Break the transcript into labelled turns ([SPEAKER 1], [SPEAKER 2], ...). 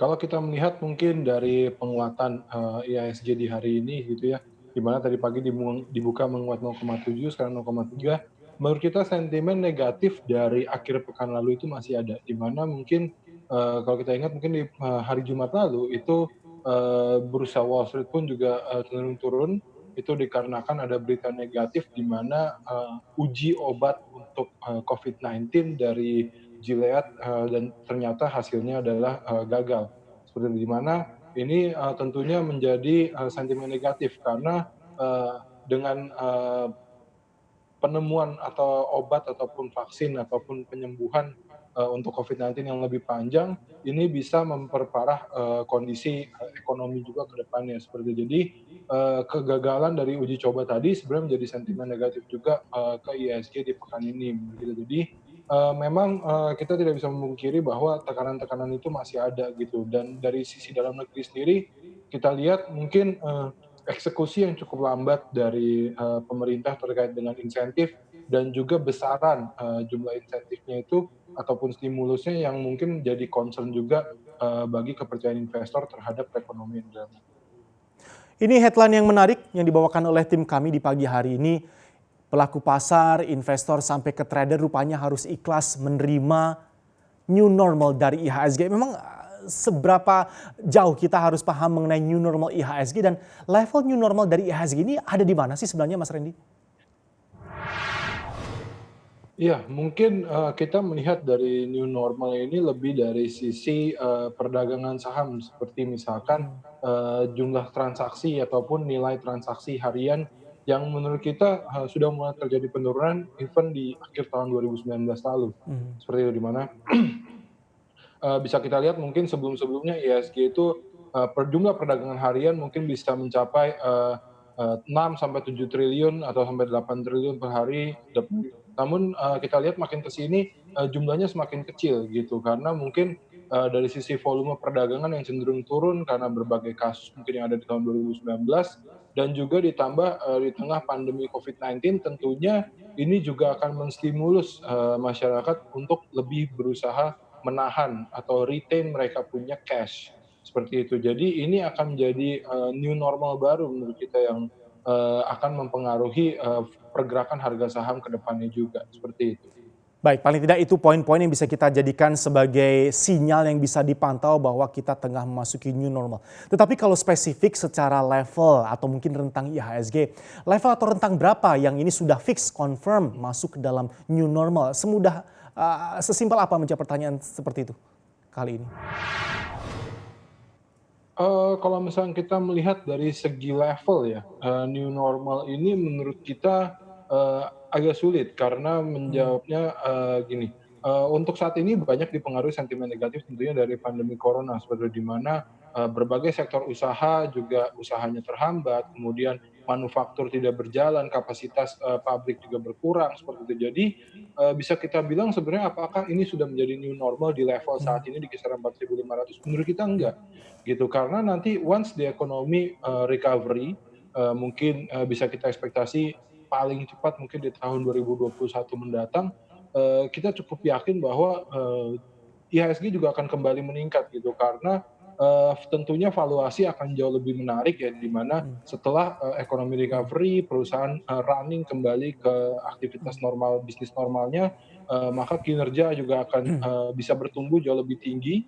[SPEAKER 1] Kalau kita melihat mungkin dari penguatan, IHSG di hari ini gitu ya, di mana tadi pagi dibuka menguat 0,7 sekarang 0,3, menurut kita sentimen negatif dari akhir pekan lalu itu masih ada, di mana mungkin, kalau kita ingat mungkin di, hari Jumat lalu itu, bursa Wall Street pun juga, cenderung turun, itu dikarenakan ada berita negatif di mana, uji obat untuk, COVID-19 dari Gilead, dan ternyata hasilnya adalah, gagal. Seperti itu, di mana ini, tentunya menjadi, sentimen negatif karena, dengan, penemuan atau obat ataupun vaksin ataupun penyembuhan, untuk COVID-19 yang lebih panjang, ini bisa memperparah, kondisi, ekonomi juga ke depannya seperti itu. Jadi, kegagalan dari uji coba tadi sebenarnya menjadi sentimen negatif juga, ke IHSG di pekan ini begitu. Jadi, memang, kita tidak bisa memungkiri bahwa tekanan-tekanan itu masih ada gitu dan dari sisi dalam negeri sendiri, kita lihat mungkin, eksekusi yang cukup lambat dari, pemerintah terkait dengan insentif dan juga besaran, jumlah insentifnya itu ataupun stimulusnya yang mungkin jadi concern juga, bagi kepercayaan investor terhadap perekonomian dalam negeri.
[SPEAKER 2] Ini headline yang menarik yang dibawakan oleh tim kami di pagi hari ini. Pelaku pasar, investor sampai ke trader rupanya harus ikhlas menerima new normal dari IHSG. Memang seberapa jauh kita harus paham mengenai new normal IHSG dan level new normal dari IHSG ini ada di mana sih sebenarnya Mas Randy?
[SPEAKER 1] Iya, mungkin, kita melihat dari new normal ini lebih dari sisi, perdagangan saham seperti misalkan, jumlah transaksi ataupun nilai transaksi harian yang menurut kita, sudah mulai terjadi penurunan even di akhir tahun 2019 lalu.
[SPEAKER 2] Mhm.
[SPEAKER 1] Seperti itu, di mana bisa kita lihat mungkin sebelum-sebelumnya IHSG itu, jumlah perdagangan harian mungkin bisa mencapai, 6 sampai 7 triliun atau sampai 8 triliun per hari, namun, kita lihat makin ke sini, jumlahnya semakin kecil gitu, karena mungkin, dari sisi volume perdagangan yang cenderung turun karena berbagai kasus mungkin yang ada di tahun 2019 dan juga ditambah, di tengah pandemi COVID-19 tentunya ini juga akan menstimulus, masyarakat untuk lebih berusaha menahan atau retain mereka punya cash, seperti itu. Jadi ini akan menjadi, new normal baru menurut kita yang, akan mempengaruhi, pergerakan harga saham ke depannya juga, seperti itu.
[SPEAKER 2] Baik, paling tidak itu poin-poin yang bisa kita jadikan sebagai sinyal yang bisa dipantau bahwa kita tengah memasuki new normal. Tetapi kalau spesifik secara level atau mungkin rentang IHSG, level atau rentang berapa yang ini sudah fix, confirm masuk ke dalam new normal? Sesimpel apa menjawab pertanyaan seperti itu kali ini?
[SPEAKER 1] Kalau misalnya kita melihat dari segi level ya, new normal ini menurut kita, agak sulit karena
[SPEAKER 2] Hmm.
[SPEAKER 1] menjawabnya, gini, untuk saat ini banyak dipengaruhi sentimen negatif tentunya dari pandemi corona, seperti di mana, berbagai sektor usaha juga usahanya terhambat, kemudian manufaktur tidak berjalan, kapasitas, pabrik juga berkurang, seperti itu. Jadi, bisa kita bilang sebenarnya apakah ini sudah menjadi new normal di level saat
[SPEAKER 2] Hmm.
[SPEAKER 1] ini di kisaran 4.500? Menurut kita enggak. Gitu, karena nanti once the economy, recovery, mungkin, bisa kita ekspektasi paling cepat mungkin di tahun 2021 mendatang, kita cukup yakin bahwa, IHSG juga akan kembali meningkat gitu karena, tentunya valuasi akan jauh lebih menarik ya, di mana
[SPEAKER 2] Hmm.
[SPEAKER 1] setelah, ekonomi
[SPEAKER 2] Hmm.
[SPEAKER 1] recovery, perusahaan, running kembali ke aktivitas
[SPEAKER 2] Hmm.
[SPEAKER 1] normal, bisnis normalnya, maka kinerja juga akan, bisa bertumbuh jauh lebih tinggi